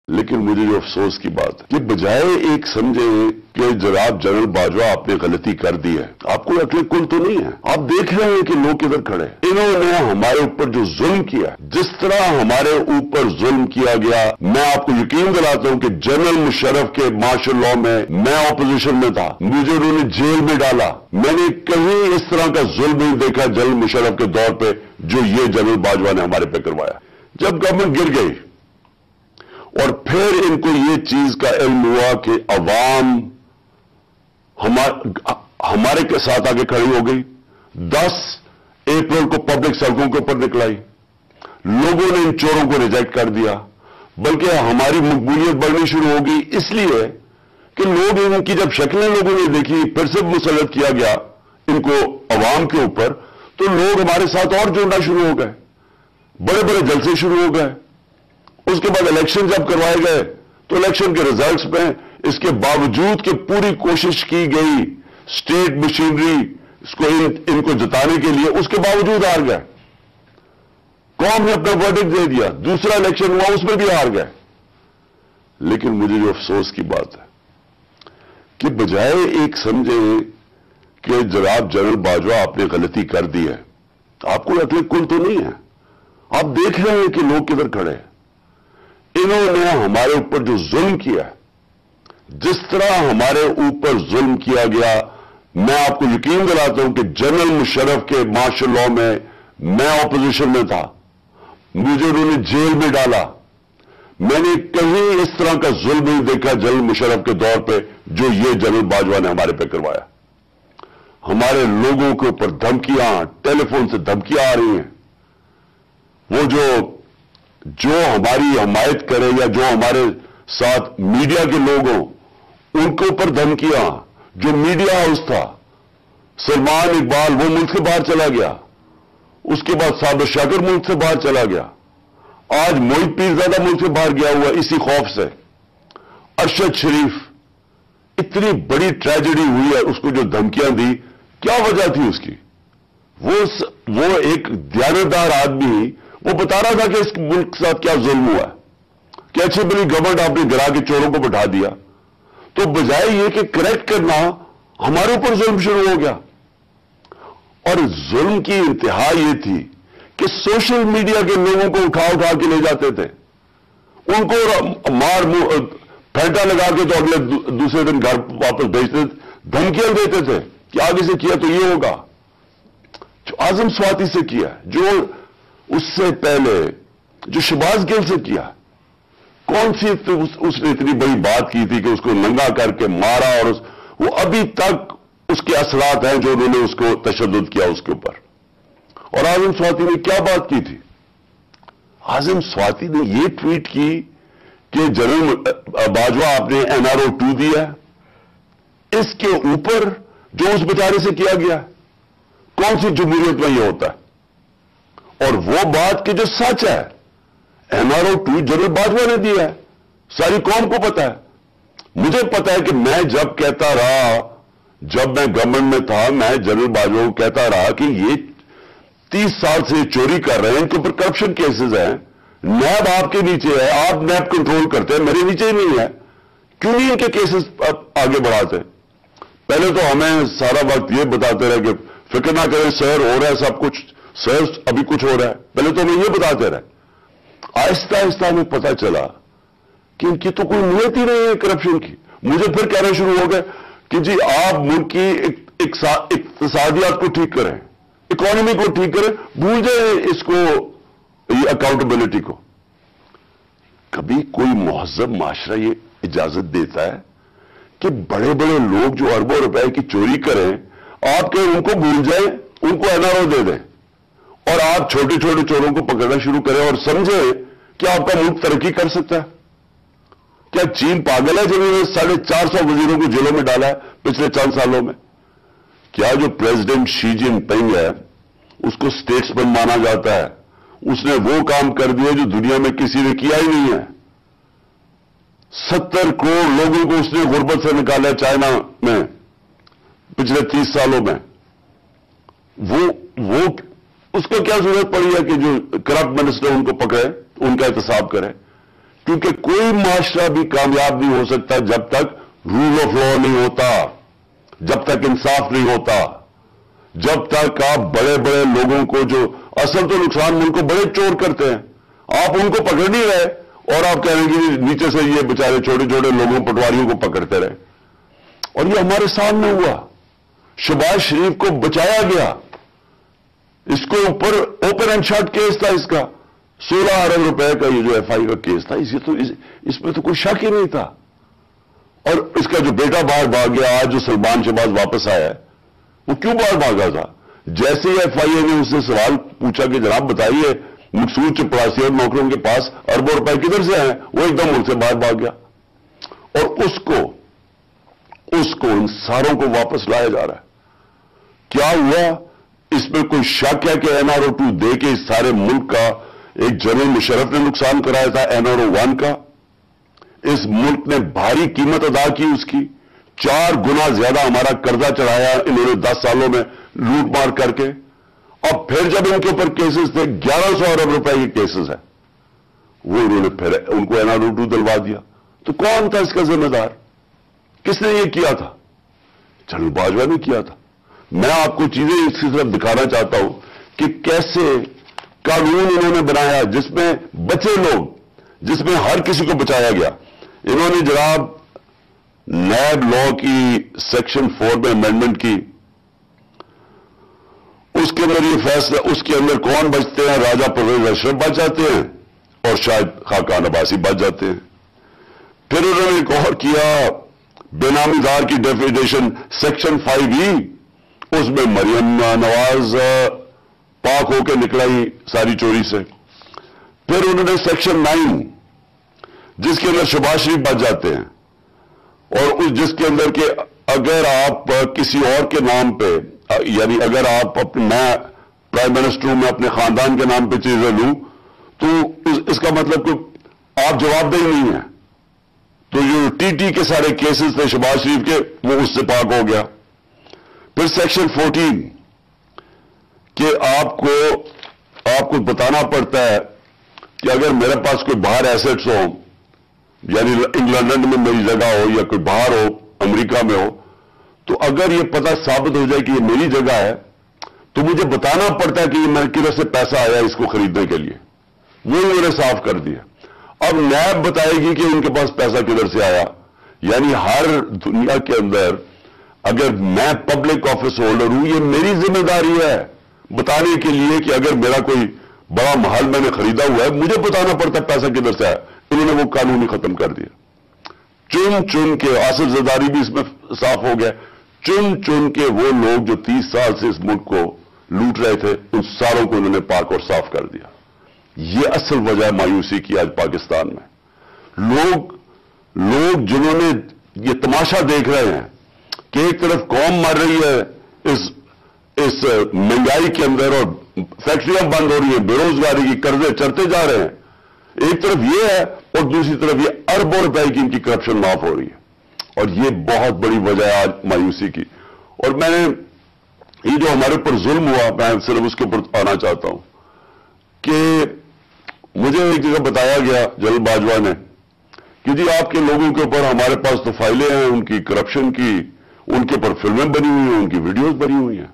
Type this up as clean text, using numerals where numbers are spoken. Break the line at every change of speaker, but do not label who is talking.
لیکن مجھے جو افسوس کی بات ہے کہ بجائے ایک سمجھے کہ جناب جنرل باجوہ آپ نے غلطی کر دی ہے، آپ کو عقل کل تو نہیں ہے، آپ دیکھ رہے ہیں کہ لوگ کدھر کھڑے ہیں۔ انہوں نے ہمارے اوپر جو ظلم کیا، جس طرح ہمارے اوپر ظلم کیا گیا، میں آپ کو یقین دلاتا ہوں کہ جنرل مشرف کے مارشل لاء میں اپوزیشن میں تھا، مجھے انہوں نے جیل میں ڈالا، میں نے کہیں اس طرح کا ظلم نہیں دیکھا جنرل مشرف کے دور پہ جو یہ جنرل باجوہ نے ہمارے پہ کروایا۔ جب گورنمنٹ گر گئی اور پھر ان کو یہ چیز کا علم ہوا کہ عوام ہمارے کے ساتھ آگے کھڑی ہو گئی، 10 اپریل کو پبلک سڑکوں کے اوپر نکلائی، لوگوں نے ان چوروں کو ریجیکٹ کر دیا، بلکہ ہماری مقبولیت بڑھنی شروع ہو گئی اس لیے کہ لوگ ان کی جب شکلیں لوگوں نے دیکھی، پھر سے مسلط کیا گیا ان کو عوام کے اوپر، تو لوگ ہمارے ساتھ اور جڑنا شروع ہو گئے، بڑے بڑے جلسے شروع ہو گئے۔ اس کے بعد الیکشن جب کروائے گئے تو الیکشن کے ریزلٹس میں اس کے باوجود کہ پوری کوشش کی گئی اسٹیٹ مشینری اس کو ان کو جتانے کے لیے، اس کے باوجود ہار گئے۔ قوم نے اپنا ورڈکٹ دے دیا، دوسرا الیکشن ہوا اس میں بھی ہار گئے۔ لیکن مجھے جو افسوس کی بات ہے کہ بجائے ایک سمجھے کہ جناب جنرل باجوہ آپ نے غلطی کر دی ہے، آپ کو عقل کل تو نہیں ہے، آپ دیکھ رہے ہیں کہ لوگ کدھر کھڑے ہیں۔ انہوں نے ہمارے اوپر جو ظلم کیا، جس طرح ہمارے اوپر ظلم کیا گیا، میں آپ کو یقین دلاتا ہوں کہ جنرل مشرف کے مارشل لاء میں اپوزیشن میں تھا، مجھے انہوں نے جیل میں ڈالا، میں نے کہیں اس طرح کا ظلم نہیں دیکھا جنرل مشرف کے دور پہ جو یہ جنرل باجوہ نے ہمارے پہ کروایا۔ ہمارے لوگوں کے اوپر دھمکیاں، ٹیلی فون سے دھمکیاں آ رہی ہیں، وہ جو ہماری حمایت کرے یا جو ہمارے ساتھ میڈیا کے لوگ ہوں ان کے اوپر دھمکیاں، جو میڈیا ہاؤس تھا، سلمان اقبال وہ ملک سے باہر چلا گیا، اس کے بعد صابر شاکر ملک سے باہر چلا گیا، آج موحد پیرزادہ ملک سے باہر گیا ہوا اسی خوف سے، ارشد شریف، اتنی بڑی ٹریجڈی ہوئی ہے، اس کو جو دھمکیاں دی، کیا وجہ تھی اس کی؟ وہ ایک دیانتدار آدمی وہ بتا رہا تھا کہ اس ملک کے ساتھ کیا ظلم ہوا ہے، کہ اچھی بڑی گورنمنٹ آپ نے گرا کے چوروں کو بٹھا دیا، تو بجائے یہ کہ کریکٹ کرنا ہمارے اوپر ظلم شروع ہو گیا۔ اور ظلم کی انتہا یہ تھی کہ سوشل میڈیا کے لوگوں کو اٹھا کے لے جاتے تھے، ان کو مار پھینٹا لگا کے تو اگلے دوسرے دن گھر واپس بھیجتے تھے، دھمکیاں دیتے تھے کہ آگے سے کیا تو یہ ہوگا۔ جو اعظم سواتی سے کیا، جو اس سے پہلے جو شہباز گل سے کیا، کون سی اس نے اتنی بڑی بات کی تھی کہ اس کو ننگا کر کے مارا، اور وہ ابھی تک اس کے اثرات ہیں جو انہوں نے اس کو تشدد کیا اس کے اوپر۔ اور اعظم سواتی نے کیا بات کی تھی؟ اعظم سواتی نے یہ ٹویٹ کی کہ جنرل باجوہ آپ نے NRO 2 دیا، اس کے اوپر جو اس بیچارے سے کیا گیا، کون سی جمہوریت میں یہ ہوتا ہے؟ اور وہ بات کہ جو سچ ہے، NRO 2 جنرل باجوہ نے دیا ہے، ساری قوم کو پتا ہے، مجھے پتا ہے کہ میں جب کہتا رہا، جب میں گورنمنٹ میں تھا، میں جنرل باجوہ کو کہتا رہا کہ یہ 30 سال سے چوری کر رہے ہیں، ان کے اوپر کرپشن کیسز ہیں، نیب آپ کے نیچے ہے، آپ نیب کنٹرول کرتے ہیں، میرے نیچے ہی نہیں ہے، کیوں نہیں ان کے کیسز آگے بڑھاتے؟ پہلے تو ہمیں سارا وقت یہ بتاتے رہے کہ فکر نہ کریں سر، ہو رہا ہے سب کچھ، سر ابھی کچھ ہو رہا ہے، پہلے تو ہمیں یہ بتاتے رہے۔ آہستہ آہستہ ہمیں پتا چلا کہ ان کی تو کوئی نیت ہی نہیں ہے کرپشن کی۔ مجھے پھر کہنا شروع ہو گئے کہ جی آپ ملک کی اقتصادیات کو ٹھیک کریں، اکانومی کو ٹھیک کریں، بھول جائیں اس کو، یہ اکاؤنٹیبلٹی کو۔ کبھی کوئی مہذب معاشرہ یہ اجازت دیتا ہے کہ بڑے بڑے لوگ جو اربوں روپے کی چوری کریں، آپ کہ ان کو بھول جائیں، ان کو NRO دے دیں، اور آپ چھوٹے چھوٹے چوروں کو پکڑنا شروع کریں اور سمجھیں کہ آپ کا ملک ترقی کر سکتا ہے؟ کیا چین پاگل ہے جب انہوں نے 450 وزیروں کو جیلوں میں ڈالا ہے پچھلے چند سالوں میں؟ کیا جو پریزیڈنٹ شی جن پنگ ہے اس کو اسٹیٹسمین مانا جاتا ہے، اس نے وہ کام کر دیا جو دنیا میں کسی نے کیا ہی نہیں ہے؟ 70 کروڑ لوگوں کو اس نے غربت سے نکالا ہے چائنا میں پچھلے 30 سالوں میں۔ وہ اس کو کیا ضرورت پڑی ہے کہ جو کرپٹ منسٹر ان کو پکڑے، ان کا احتساب کرے؟ کیونکہ کوئی معاشرہ بھی کامیاب نہیں ہو سکتا جب تک رول آف لا نہیں ہوتا، جب تک انصاف نہیں ہوتا، جب تک آپ بڑے بڑے لوگوں کو، جو اصل تو نقصان ملک کو بڑے چور کرتے ہیں، آپ ان کو پکڑ نہیں رہے اور آپ کہہ رہے ہیں کہ نیچے سے یہ بیچارے چھوٹے چھوٹے لوگوں، پٹواریوں کو پکڑتے رہے. اور یہ ہمارے سامنے ہوا. شہباز شریف کو بچایا گیا. اس کو اوپر اوپن اینڈ شٹ کیس تھا، اس کا 16 ارب روپے کا یہ جو ایف آئی کا کیس تھا، اس میں تو کوئی شک ہی نہیں تھا. اور اس کا جو بیٹا باہر بھاگ گیا، آج جو سلمان شہباز واپس آیا ہے، وہ کیوں باہر بھاگا تھا؟ جیسے ہی ایف آئی اے نے اس سے سوال پوچھا کہ جناب بتائیے مقصود چپڑاسی اور نوکروں کے پاس اربوں روپے کدھر سے ہیں، وہ ایک دم ملک سے باہر بھاگ گیا. اور اس کو ان ساروں کو واپس لایا جا رہا ہے. کیا ہوا؟ اس میں کوئی شک ہے کہ این آر او 2 دے کے اس سارے ملک کا ایک جنرل مشرف نے نقصان کرایا تھا این آر او 1 کا. اس ملک نے بھاری قیمت ادا کی اس کی. 4 گنا زیادہ ہمارا قرضہ چڑھایا انہوں نے 10 سالوں میں لوٹ مار کر کے. اور پھر جب ان کے اوپر کیسز تھے 1100 ارب روپے کے کیسز ہیں، وہ انہوں نے پھر ان کو این آر او 2 دلوا دیا. تو کون تھا اس کا ذمہ دار؟ کس نے یہ کیا تھا؟ جنرل باجوہ نے کیا تھا. میں آپ کو چیزیں اس کی طرف دکھانا چاہتا ہوں کہ کیسے قانون انہوں نے بنایا جس میں بچے لوگ، جس میں ہر کسی کو بچایا گیا. انہوں نے جناب نیب لا کی سیکشن 4 میں امینڈمنٹ کی. اس کے اندر یہ فیصلہ، اس کے اندر کون بچتے ہیں؟ راجہ پرویز اشرف بچ جاتے ہیں اور شاید خاقان عباسی بچ جاتے ہیں. پھر انہوں نے ایک اور کیا، بے نامی دار کی ڈیفیڈیشن سیکشن 5E، اس میں مریم نواز پاک ہو کے نکلائی ساری چوری سے. پھر انہوں نے سیکشن 9 جس کے اندر شہباز شریف بچ جاتے ہیں، اور جس کے اندر کہ اگر آپ کسی اور کے نام پہ، یعنی اگر آپ میں پرائم منسٹر ہوں، میں اپنے خاندان کے نام پہ چیزیں لوں تو اس کا مطلب کہ آپ جواب دہ نہیں ہیں. تو جو ٹی کے سارے کیسز تھے شہباز شریف کے، وہ اس سے پاک ہو گیا. پھر سیکشن 14 کہ آپ کو بتانا پڑتا ہے کہ اگر میرے پاس کوئی باہر ایسٹس ہوں، یعنی انگلینڈ میں میری جگہ ہو یا کوئی باہر ہو، امریکہ میں ہو، تو اگر یہ پتہ ثابت ہو جائے کہ یہ میری جگہ ہے تو مجھے بتانا پڑتا ہے کہ یہ میرے کدھر سے پیسہ آیا اس کو خریدنے کے لیے. وہ انہوں نے صاف کر دیا. اب نیب بتائے گی کہ ان کے پاس پیسہ کدھر سے آیا. یعنی ہر دنیا کے اندر اگر میں پبلک آفس ہولڈر ہوں، یہ میری ذمہ داری ہے بتانے کے لیے کہ اگر میرا کوئی بڑا محل میں نے خریدا ہوا ہے، مجھے بتانا پڑتا ہے پیسہ کدھر سے آیا. انہوں نے وہ قانون ہی ختم کر دیا. چن کے آصف زرداری بھی اس میں صاف ہو گیا. چن کے وہ لوگ جو 30 سال سے اس ملک کو لوٹ رہے تھے، ان ساروں کو انہوں نے پاک اور صاف کر دیا. یہ اصل وجہ مایوسی کی آج پاکستان میں. لوگ جنہوں نے یہ تماشا دیکھ رہے ہیں کہ ایک طرف قوم مر رہی ہے اس مہنگائی کے اندر اور فیکٹریاں بند ہو رہی ہیں، بے روزگاری کی قرضے چڑھتے جا رہے ہیں، ایک طرف یہ ہے اور دوسری طرف یہ اربوں روپے کی ان کی کرپشن معاف ہو رہی ہے. اور یہ بہت بڑی وجہ ہے آج مایوسی کی. اور میں نے یہ جو ہمارے اوپر ظلم ہوا، میں صرف اس کے اوپر آنا چاہتا ہوں کہ مجھے ایک جگہ بتایا گیا جنرل باجوہ نے کہ جی آپ کے لوگوں کے اوپر ہمارے پاس تو فائلیں ہیں ان کی کرپشن کی، ان کے اوپر فلمیں بنی ہوئی ہیں، ان کی ویڈیوز بنی ہوئی ہیں.